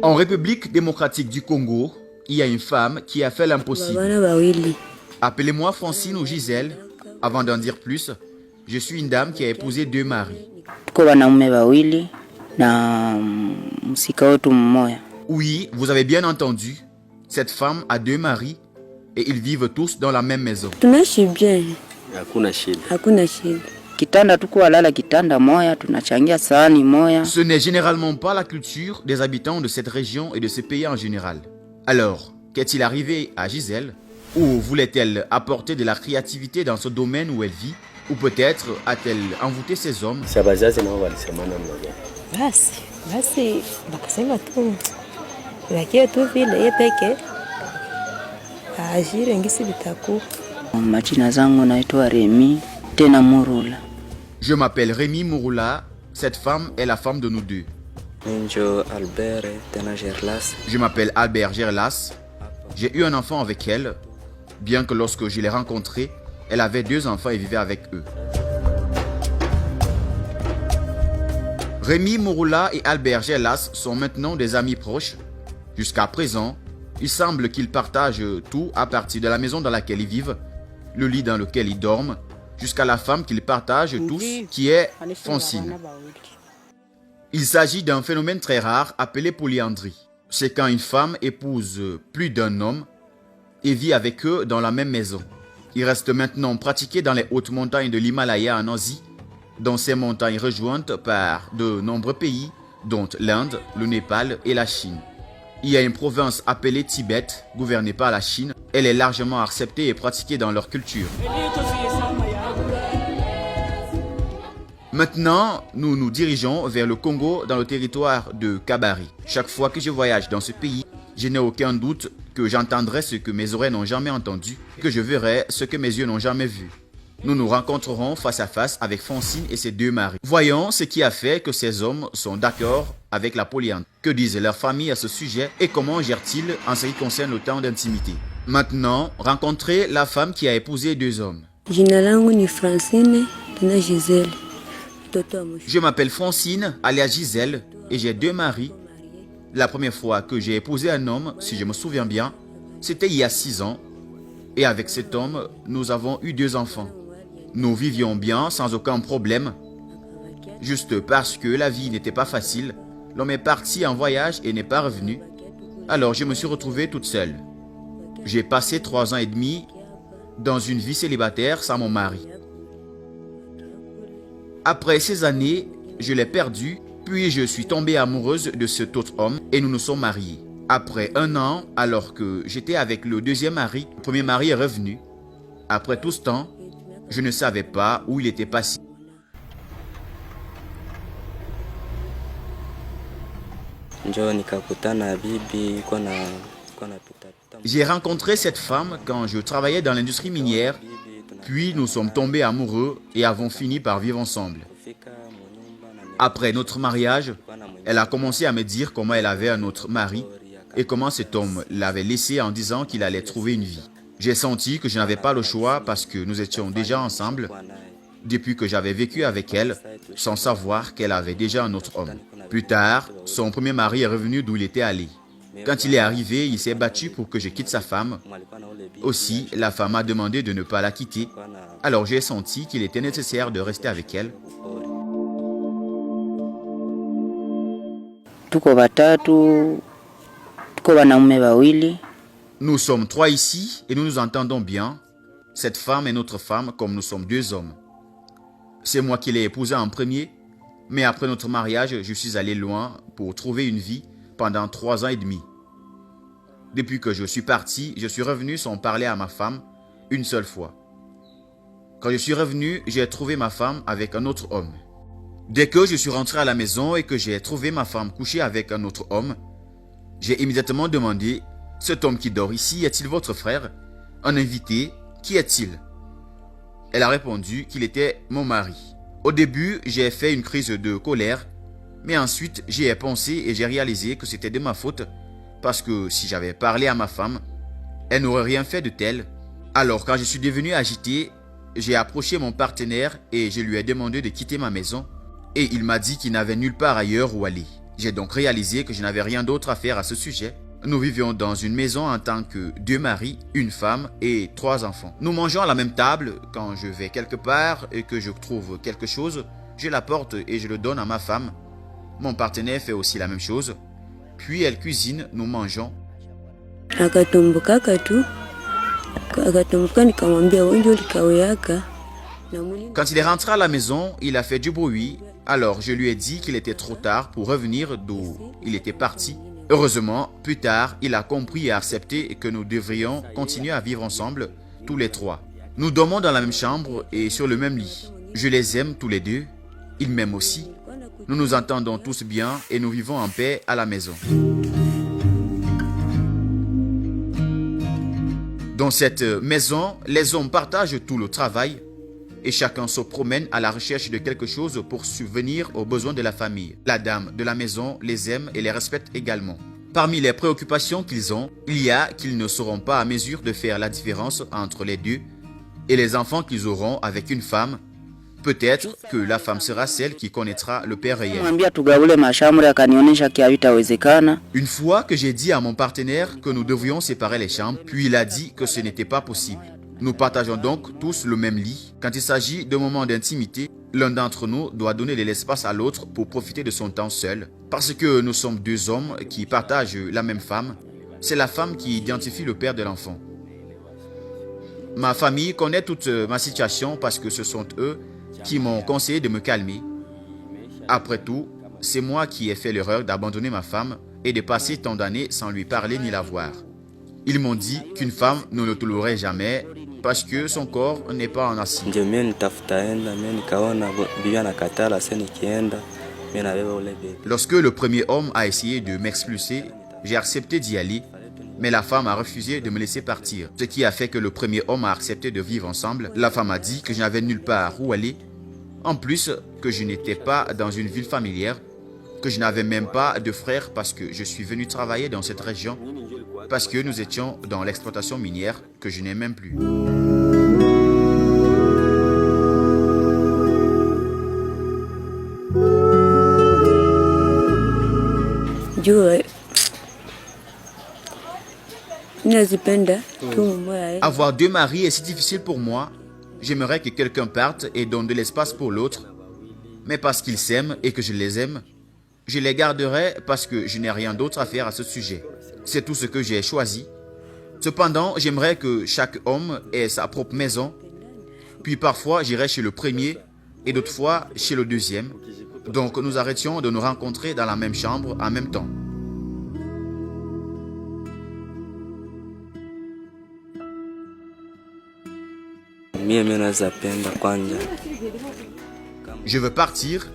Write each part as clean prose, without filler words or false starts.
En République démocratique du Congo, il y a une femme qui a fait l'impossible. Appelez-moi Francine ou Gisèle. Avant d'en dire plus, je suis une dame qui a épousé 2 maris. Oui, vous avez bien entendu. Cette femme a 2 maris et ils vivent tous dans la même maison. Ce n'est généralement pas la culture des habitants de cette région et de ce pays en général. Alors, qu'est-il arrivé à Gisèle? Ou voulait-elle apporter de la créativité dans ce domaine où elle vit? Ou peut-être a-t-elle envoûté ses hommes? Je m'appelle Rémi Mouroula. Cette femme est la femme de nous deux. Je m'appelle Albert Gerlas. J'ai eu un enfant avec elle, bien que lorsque je l'ai rencontrée, elle avait 2 enfants et vivait avec eux. Rémi Mouroula et Albert Gerlas sont maintenant des amis proches. Jusqu'à présent, il semble qu'ils partagent tout à partir de la maison dans laquelle ils vivent, le lit dans lequel ils dorment, jusqu'à la femme qu'ils partagent tous, qui est Francine. Il s'agit d'un phénomène très rare appelé polyandrie. C'est quand une femme épouse plus d'un homme et vit avec eux dans la même maison. Il reste maintenant pratiqué dans les hautes montagnes de l'Himalaya en Asie, dans ces montagnes rejointes par de nombreux pays, dont l'Inde, le Népal et la Chine. Il y a une province appelée Tibet, gouvernée par la Chine. Elle est largement acceptée et pratiquée dans leur culture. Maintenant, nous nous dirigeons vers le Congo dans le territoire de Kabari. Chaque fois que je voyage dans ce pays, je n'ai aucun doute que j'entendrai ce que mes oreilles n'ont jamais entendu, que je verrai ce que mes yeux n'ont jamais vu. Nous nous rencontrerons face à face avec Francine et ses 2 maris. Voyons ce qui a fait que ces hommes sont d'accord avec la polyandrie. Que disent leurs familles à ce sujet et comment gèrent-ils en ce qui concerne le temps d'intimité? Maintenant, rencontrez la femme qui a épousé 2 hommes. Je m'appelle Francine, alias Gisèle, et j'ai 2 maris. La première fois que j'ai épousé un homme, si je me souviens bien, c'était il y a 6 ans. Et avec cet homme, nous avons eu 2 enfants. Nous vivions bien, sans aucun problème. Juste parce que la vie n'était pas facile, l'homme est parti en voyage et n'est pas revenu. Alors je me suis retrouvée toute seule. J'ai passé 3 ans et demi dans une vie célibataire sans mon mari. Après ces années, je l'ai perdu, puis je suis tombée amoureuse de cet autre homme et nous nous sommes mariés. Après 1 an, alors que j'étais avec le 2e mari, le premier mari est revenu. Après tout ce temps, je ne savais pas où il était passé. J'ai rencontré cette femme quand je travaillais dans l'industrie minière, puis nous sommes tombés amoureux et avons fini par vivre ensemble. Après notre mariage, elle a commencé à me dire comment elle avait un autre mari et comment cet homme l'avait laissé en disant qu'il allait trouver une vie. J'ai senti que je n'avais pas le choix parce que nous étions déjà ensemble depuis que j'avais vécu avec elle sans savoir qu'elle avait déjà un autre homme. Plus tard, son premier mari est revenu d'où il était allé. Quand il est arrivé, il s'est battu pour que je quitte sa femme. Aussi, la femme a demandé de ne pas la quitter. Alors j'ai senti qu'il était nécessaire de rester avec elle. Nous sommes 3 ici et nous nous entendons bien. Cette femme est notre femme comme nous sommes 2 hommes. C'est moi qui l'ai épousée en premier, mais après notre mariage, je suis allé loin pour trouver une vie pendant 3 ans et demi. Depuis que je suis parti, je suis revenu sans parler à ma femme une seule fois. Quand je suis revenu, j'ai trouvé ma femme avec un autre homme. Dès que je suis rentré à la maison et que j'ai trouvé ma femme couchée avec un autre homme, j'ai immédiatement demandé « Cet homme qui dort ici, est-il votre frère? Un invité? Qui est-il » Elle a répondu qu'il était mon mari. Au début, j'ai fait une crise de colère, mais ensuite j'y ai pensé et j'ai réalisé que c'était de ma faute parce que si j'avais parlé à ma femme, elle n'aurait rien fait de tel. Alors quand je suis devenu agité, j'ai approché mon partenaire et je lui ai demandé de quitter ma maison et il m'a dit qu'il n'avait nulle part ailleurs où aller. J'ai donc réalisé que je n'avais rien d'autre à faire à ce sujet. Nous vivions dans une maison en tant que 2 maris, 1 femme et 3 enfants. Nous mangeons à la même table. Quand je vais quelque part et que je trouve quelque chose, je l'apporte et je le donne à ma femme. Mon partenaire fait aussi la même chose. Puis elle cuisine, nous mangeons. Quand il est rentré à la maison, il a fait du bruit. Alors je lui ai dit qu'il était trop tard pour revenir d'où il était parti. Heureusement, plus tard, il a compris et accepté que nous devrions continuer à vivre ensemble, tous les 3. Nous dormons dans la même chambre et sur le même lit. Je les aime tous les 2. Ils m'aiment aussi. Nous nous entendons tous bien et nous vivons en paix à la maison. Dans cette maison, les hommes partagent tout le travail et chacun se promène à la recherche de quelque chose pour subvenir aux besoins de la famille. La dame de la maison les aime et les respecte également. Parmi les préoccupations qu'ils ont, il y a qu'ils ne seront pas à mesure de faire la différence entre les 2 et les enfants qu'ils auront avec une femme. Peut-être que la femme sera celle qui connaîtra le père réel. Une fois que j'ai dit à mon partenaire que nous devions séparer les chambres, puis il a dit que ce n'était pas possible. Nous partageons donc tous le même lit. Quand il s'agit de moments d'intimité, l'un d'entre nous doit donner de l'espace à l'autre pour profiter de son temps seul. Parce que nous sommes 2 hommes qui partagent la même femme, c'est la femme qui identifie le père de l'enfant. Ma famille connaît toute ma situation parce que ce sont eux qui m'ont conseillé de me calmer. Après tout, c'est moi qui ai fait l'erreur d'abandonner ma femme et de passer tant d'années sans lui parler ni la voir. Ils m'ont dit qu'une femme ne le tolérerait jamais parce que son corps n'est pas en acier. Lorsque le premier homme a essayé de m'expulser, j'ai accepté d'y aller, mais la femme a refusé de me laisser partir. Ce qui a fait que le premier homme a accepté de vivre ensemble. La femme a dit que je n'avais nulle part où aller. En plus, que je n'étais pas dans une ville familière, que je n'avais même pas de frère parce que je suis venu travailler dans cette région, parce que nous étions dans l'exploitation minière que je n'ai même plus. Avoir 2 maris est si difficile pour moi. J'aimerais que quelqu'un parte et donne de l'espace pour l'autre. Mais parce qu'ils s'aiment et que je les aime, je les garderai parce que je n'ai rien d'autre à faire à ce sujet. C'est tout ce que j'ai choisi. Cependant, j'aimerais que chaque homme ait sa propre maison. Puis parfois, j'irai chez le premier et d'autres fois chez le deuxième. Donc nous arrêtions de nous rencontrer dans la même chambre en même temps. Je veux partir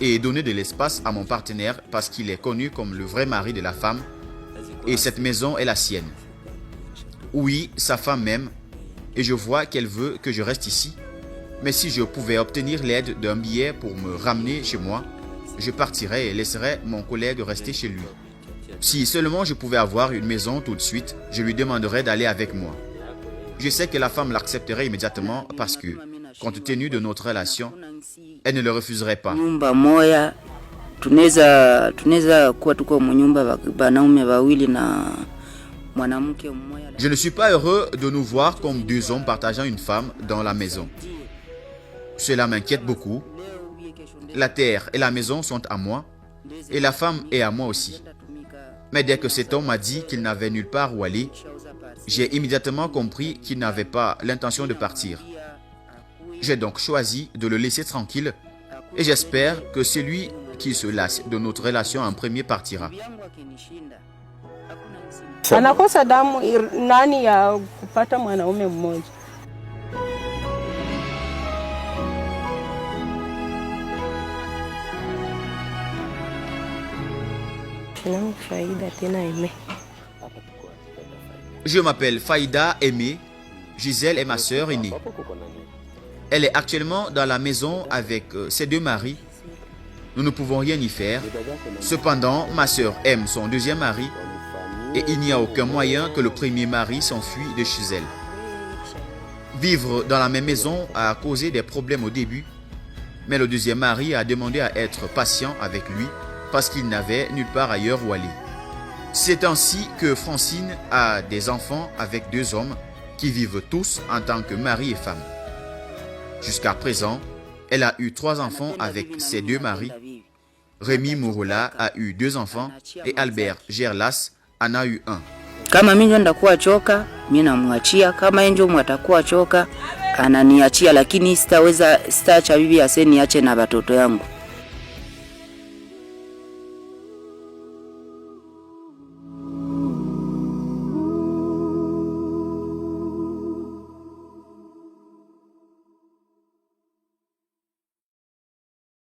et donner de l'espace à mon partenaire parce qu'il est connu comme le vrai mari de la femme et cette maison est la sienne. Oui, sa femme m'aime et je vois qu'elle veut que je reste ici. Mais si je pouvais obtenir l'aide d'un billet pour me ramener chez moi, je partirais et laisserais mon collègue rester chez lui. Si seulement je pouvais avoir une maison tout de suite, je lui demanderais d'aller avec moi. Je sais que la femme l'accepterait immédiatement parce que, compte tenu de notre relation, elle ne le refuserait pas. Je ne suis pas heureux de nous voir comme 2 hommes partageant une femme dans la maison. Cela m'inquiète beaucoup. La terre et la maison sont à moi et la femme est à moi aussi. Mais dès que cet homme m'a dit qu'il n'avait nulle part où aller, j'ai immédiatement compris qu'il n'avait pas l'intention de partir. J'ai donc choisi de le laisser tranquille et j'espère que celui qui se lasse de notre relation en premier partira. Anakosa damu nani ya kupata mwanaume mmoja. Je m'appelle Faïda Aimé. Gisèle est ma sœur aînée. Elle est actuellement dans la maison avec ses 2 maris. Nous ne pouvons rien y faire. Cependant, ma sœur aime son deuxième mari et il n'y a aucun moyen que le premier mari s'enfuit de chez elle. Vivre dans la même maison a causé des problèmes au début, mais le deuxième mari a demandé à être patient avec lui parce qu'il n'avait nulle part ailleurs où aller. C'est ainsi que Francine a des enfants avec 2 hommes qui vivent tous en tant que mari et femme. Jusqu'à présent, elle a eu 3 enfants avec ses 2 maris. Rémi Mouroula a eu 2 enfants et Albert Gerlas en a eu 1. Kama mimi ndakuwa choka, mimi namwachia. Kama enjo mwatakuwa choka, ananiachia, lakini sitaacha bibi aseniache na watoto yangu.